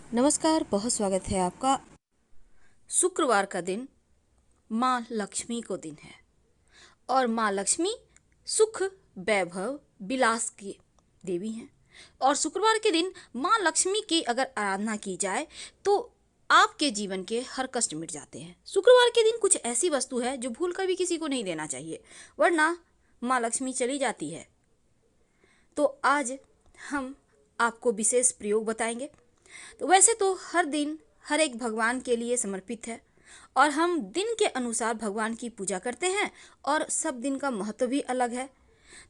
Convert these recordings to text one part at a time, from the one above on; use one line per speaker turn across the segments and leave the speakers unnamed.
नमस्कार, बहुत स्वागत है आपका। शुक्रवार का दिन माँ लक्ष्मी को दिन है और माँ लक्ष्मी सुख, वैभव, विलास की देवी हैं। और शुक्रवार के दिन माँ लक्ष्मी की अगर आराधना की जाए तो आपके जीवन के हर कष्ट मिट जाते हैं। शुक्रवार के दिन कुछ ऐसी वस्तु है जो भूल कर भी किसी को नहीं देना चाहिए, वरना माँ लक्ष्मी चली जाती है। तो आज हम आपको विशेष प्रयोग बताएंगे। तो वैसे तो हर दिन हर एक भगवान के लिए समर्पित है और हम दिन के अनुसार भगवान की पूजा करते हैं और सब दिन का महत्व भी अलग है।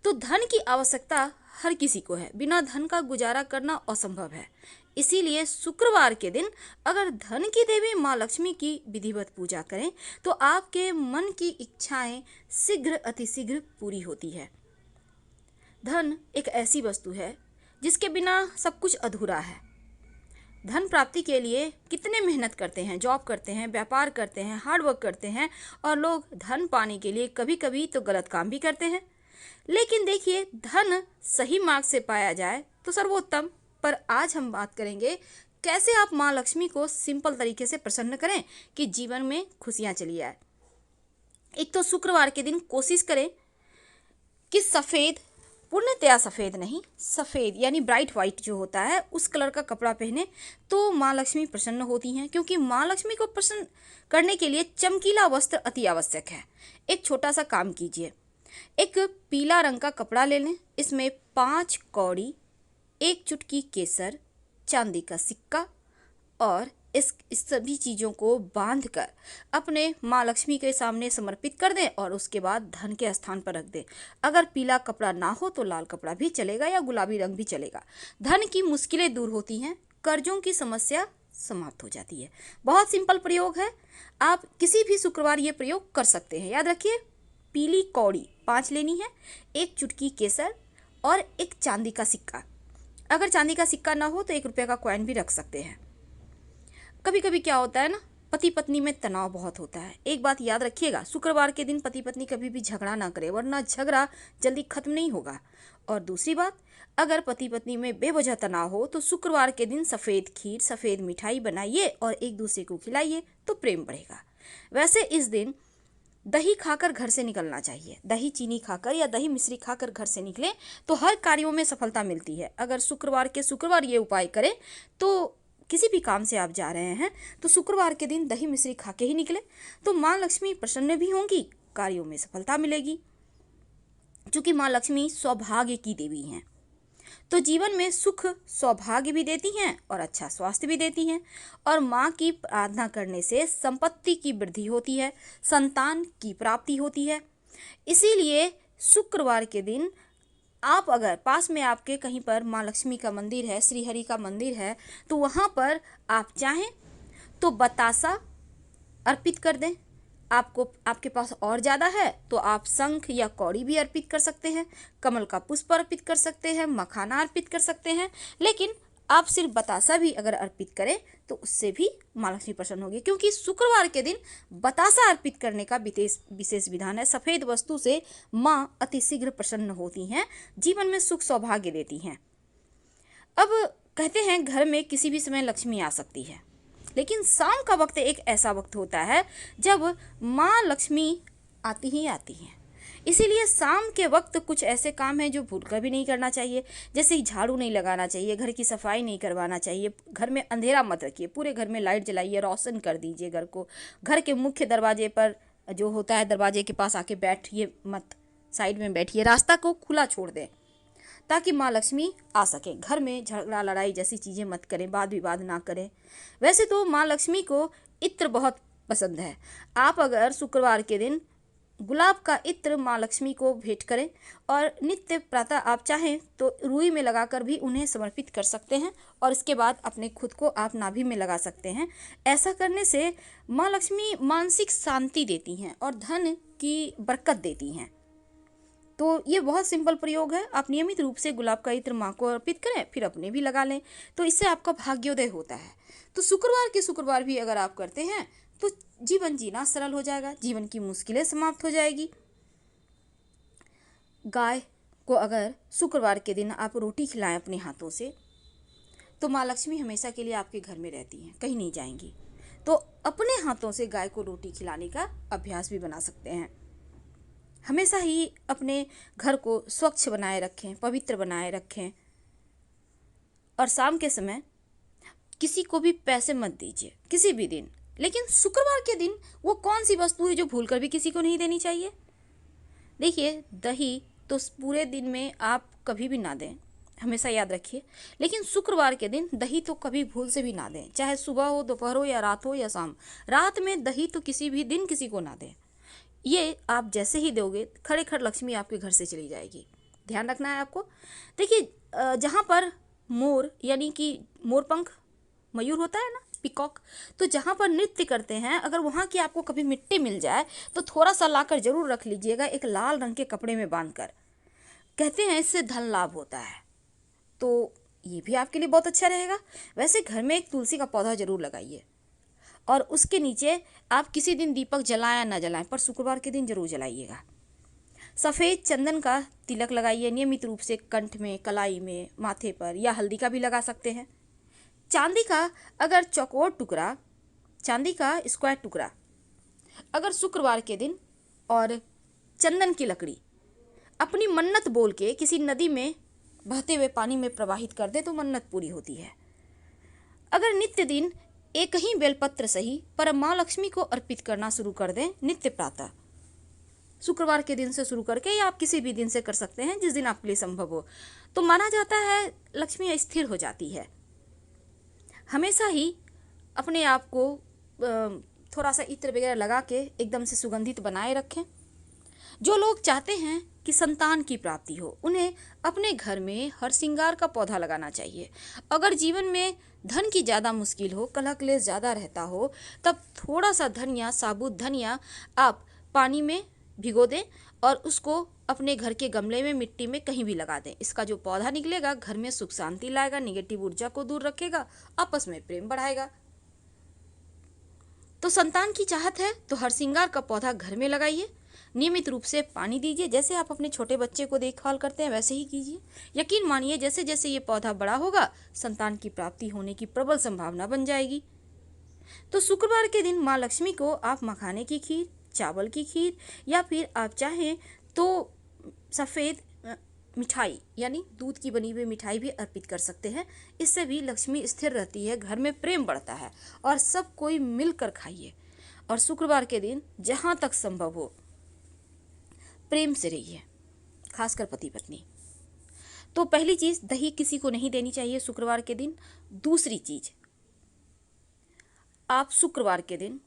तो धन की आवश्यकता हर किसी को है, बिना धन का गुजारा करना असंभव है। इसीलिए शुक्रवार के दिन अगर धन की देवी माँ लक्ष्मी की विधिवत पूजा करें तो आपके मन की इच्छाएं शीघ्र अतिशीघ्र पूरी होती है। धन एक ऐसी वस्तु है जिसके बिना सब कुछ अधूरा है। धन प्राप्ति के लिए कितने मेहनत करते हैं, जॉब करते हैं, व्यापार करते हैं, हार्ड वर्क करते हैं और लोग धन पाने के लिए कभी कभी तो गलत काम भी करते हैं। लेकिन देखिए, धन सही मार्ग से पाया जाए तो सर्वोत्तम। पर आज हम बात करेंगे कैसे आप माँ लक्ष्मी को सिंपल तरीके से प्रसन्न करें कि जीवन में खुशियाँ चली आए। एक तो शुक्रवार के दिन कोशिश करें कि सफ़ेद, पूर्णतया सफ़ेद नहीं, सफ़ेद यानी ब्राइट वाइट जो होता है उस कलर का कपड़ा पहने तो माँ लक्ष्मी प्रसन्न होती हैं। क्योंकि माँ लक्ष्मी को प्रसन्न करने के लिए चमकीला वस्त्र अति आवश्यक है। एक छोटा सा काम कीजिए, एक पीला रंग का कपड़ा ले लें, इसमें 5 कौड़ी, 1 चुटकी केसर, चांदी का सिक्का और इस सभी चीज़ों को बांधकर अपने माँ लक्ष्मी के सामने समर्पित कर दें और उसके बाद धन के स्थान पर रख दें। अगर पीला कपड़ा ना हो तो लाल कपड़ा भी चलेगा या गुलाबी रंग भी चलेगा। धन की मुश्किलें दूर होती हैं, कर्जों की समस्या समाप्त हो जाती है। बहुत सिंपल प्रयोग है, आप किसी भी शुक्रवार ये प्रयोग कर सकते हैं। याद रखिए, पीली कौड़ी 5 लेनी है, 1 चुटकी केसर और 1 चांदी का सिक्का। अगर चांदी का सिक्का ना हो तो 1 रुपये का कॉइन भी रख सकते हैं। कभी कभी क्या होता है ना, पति पत्नी में तनाव बहुत होता है। एक बात याद रखिएगा, शुक्रवार के दिन पति पत्नी कभी भी झगड़ा ना करें, वरना झगड़ा जल्दी खत्म नहीं होगा। और दूसरी बात, अगर पति पत्नी में बेवजह तनाव हो तो शुक्रवार के दिन सफ़ेद खीर, सफ़ेद मिठाई बनाइए और एक दूसरे को खिलाइए तो प्रेम बढ़ेगा। वैसे इस दिन दही खाकर घर से निकलना चाहिए। दही चीनी खाकर या दही मिश्री खाकर घर से निकलें तो हर कार्यों में सफलता मिलती है। अगर शुक्रवार के शुक्रवार ये उपाय करें तो किसी भी काम से आप जा रहे हैं तो शुक्रवार के दिन दही मिश्री खा के ही निकले तो माँ लक्ष्मी प्रसन्न भी होंगी, कार्यों में सफलता मिलेगी। क्योंकि माँ लक्ष्मी सौभाग्य की देवी हैं तो जीवन में सुख सौभाग्य भी देती हैं और अच्छा स्वास्थ्य भी देती हैं। और माँ की आराधना करने से संपत्ति की वृद्धि होती है, संतान की प्राप्ति होती है। इसीलिए शुक्रवार के दिन आप अगर पास में आपके कहीं पर माँ लक्ष्मी का मंदिर है, श्री हरि का मंदिर है, तो वहाँ पर आप चाहें तो बतासा अर्पित कर दें। आपको आपके पास और ज़्यादा है तो आप शंख या कौड़ी भी अर्पित कर सकते हैं, कमल का पुष्प अर्पित कर सकते हैं, मखाना अर्पित कर सकते हैं। लेकिन आप सिर्फ बतासा भी अगर अर्पित करें तो उससे भी माँ लक्ष्मी प्रसन्न होगी। क्योंकि शुक्रवार के दिन बतासा अर्पित करने का विशेष विधान है। सफ़ेद वस्तु से माँ अतिशीघ्र प्रसन्न होती हैं, जीवन में सुख सौभाग्य देती हैं। अब कहते हैं घर में किसी भी समय लक्ष्मी आ सकती है, लेकिन शाम का वक्त एक ऐसा वक्त होता है जब माँ लक्ष्मी आती ही आती हैं। इसीलिए शाम के वक्त कुछ ऐसे काम हैं जो भूलकर भी नहीं करना चाहिए। जैसे झाड़ू नहीं लगाना चाहिए, घर की सफाई नहीं करवाना चाहिए, घर में अंधेरा मत रखिए, पूरे घर में लाइट जलाइए, रोशन कर दीजिए घर को। घर के मुख्य दरवाजे पर जो होता है, दरवाजे के पास आके बैठिए मत, साइड में बैठिए, रास्ता को खुला छोड़ दें ताकि माँ लक्ष्मी आ सके। घर में झगड़ा लड़ाई जैसी चीज़ें मत करें, वाद विवाद ना करें। वैसे तो माँ लक्ष्मी को इत्र बहुत पसंद है। आप अगर शुक्रवार के दिन गुलाब का इत्र माँ लक्ष्मी को भेंट करें और नित्य प्रातः आप चाहें तो रुई में लगाकर भी उन्हें समर्पित कर सकते हैं और इसके बाद अपने खुद को आप नाभि में लगा सकते हैं। ऐसा करने से माँ लक्ष्मी मानसिक शांति देती हैं और धन की बरकत देती हैं। तो ये बहुत सिंपल प्रयोग है। आप नियमित रूप से गुलाब का इत्र माँ को अर्पित करें, फिर अपने भी लगा लें, तो इससे आपका भाग्योदय होता है। तो शुक्रवार के शुक्रवार भी अगर आप करते हैं तो जीवन जीना सरल हो जाएगा, जीवन की मुश्किलें समाप्त हो जाएगी। गाय को अगर शुक्रवार के दिन आप रोटी खिलाएं अपने हाथों से तो माँ लक्ष्मी हमेशा के लिए आपके घर में रहती हैं, कहीं नहीं जाएंगी। तो अपने हाथों से गाय को रोटी खिलाने का अभ्यास भी बना सकते हैं। हमेशा ही अपने घर को स्वच्छ बनाए रखें, पवित्र बनाए रखें। और शाम के समय किसी को भी पैसे मत दीजिए किसी भी दिन, लेकिन शुक्रवार के दिन वो कौन सी वस्तु है जो भूलकर भी किसी को नहीं देनी चाहिए। देखिए, दही तो पूरे दिन में आप कभी भी ना दें, हमेशा याद रखिए। लेकिन शुक्रवार के दिन दही तो कभी भूल से भी ना दें, चाहे सुबह हो, दोपहर हो, या रात हो, या शाम। रात में दही तो किसी भी दिन किसी को ना दें। ये आप जैसे ही दोगे, खड़े खड़ लक्ष्मी आपके घर से चली जाएगी। ध्यान रखना है आपको। देखिए, जहाँ पर मोर यानी कि मोरपंख, मयूर होता है ना, पिकॉक, तो जहाँ पर नृत्य करते हैं, अगर वहाँ की आपको कभी मिट्टी मिल जाए तो थोड़ा सा लाकर जरूर रख लीजिएगा, एक लाल रंग के कपड़े में बांधकर। कहते हैं इससे धन लाभ होता है, तो ये भी आपके लिए बहुत अच्छा रहेगा। वैसे घर में एक तुलसी का पौधा जरूर लगाइए, और उसके नीचे आप किसी दिन दीपक जलाएं ना जलाएं, पर शुक्रवार के दिन जरूर जलाइएगा। सफ़ेद चंदन का तिलक लगाइए नियमित रूप से, कंठ में, कलाई में, माथे पर, या हल्दी का भी लगा सकते हैं। चांदी का अगर चौकोर टुकड़ा, चांदी का स्क्वायर टुकड़ा अगर शुक्रवार के दिन, और चंदन की लकड़ी अपनी मन्नत बोल के किसी नदी में बहते हुए पानी में प्रवाहित कर दे तो मन्नत पूरी होती है। अगर नित्य दिन एक ही बेलपत्र सही पर माँ लक्ष्मी को अर्पित करना शुरू कर दें नित्य प्रातः, शुक्रवार के दिन से शुरू करके, या आप किसी भी दिन से कर सकते हैं जिस दिन आपके लिए संभव हो, तो माना जाता है लक्ष्मी स्थिर हो जाती है। हमेशा ही अपने आप को थोड़ा सा इत्र वगैरह लगा के एकदम से सुगंधित बनाए रखें। जो लोग चाहते हैं कि संतान की प्राप्ति हो, उन्हें अपने घर में हर श्रृंगार का पौधा लगाना चाहिए। अगर जीवन में धन की ज़्यादा मुश्किल हो, कलह क्लेश ज़्यादा रहता हो, तब थोड़ा सा धनिया, साबुत धनिया आप पानी में भिगो दें और उसको अपने घर के गमले में, मिट्टी में कहीं भी लगा दें। इसका जो पौधा निकलेगा घर में सुख शांति लाएगा, निगेटिव ऊर्जा को दूर रखेगा, आपस में प्रेम बढ़ाएगा। तो संतान की चाहत है तो हर श्रृंगार का पौधा घर में लगाइए, नियमित रूप से पानी दीजिए। जैसे आप अपने छोटे बच्चे को देखभाल करते हैं वैसे ही कीजिए। यकीन मानिए, जैसे जैसे ये पौधा बड़ा होगा, संतान की प्राप्ति होने की प्रबल संभावना बन जाएगी। तो शुक्रवार के दिन माँ लक्ष्मी को आप मखाने की खीर, चावल की खीर, या फिर आप चाहें तो सफ़ेद मिठाई यानी दूध की बनी हुई मिठाई भी अर्पित कर सकते हैं। इससे भी लक्ष्मी स्थिर रहती है, घर में प्रेम बढ़ता है, और सब कोई मिलकर खाइए। और शुक्रवार के दिन जहाँ तक संभव हो प्रेम से रहिए, खासकर पति पत्नी। तो पहली चीज़, दही किसी को नहीं देनी चाहिए शुक्रवार के दिन। दूसरी चीज़, आप शुक्रवार के दिन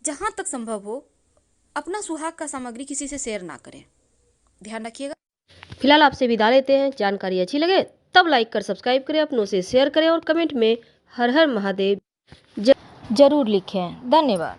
जहाँ तक संभव हो अपना सुहाग का सामग्री किसी से शेयर ना करें, ध्यान रखिएगा।
फिलहाल आपसे विदा लेते हैं। जानकारी अच्छी लगे तब लाइक कर सब्सक्राइब करें, अपनों से शेयर करें, और कमेंट में हर हर महादेव
जरूर लिखें। धन्यवाद।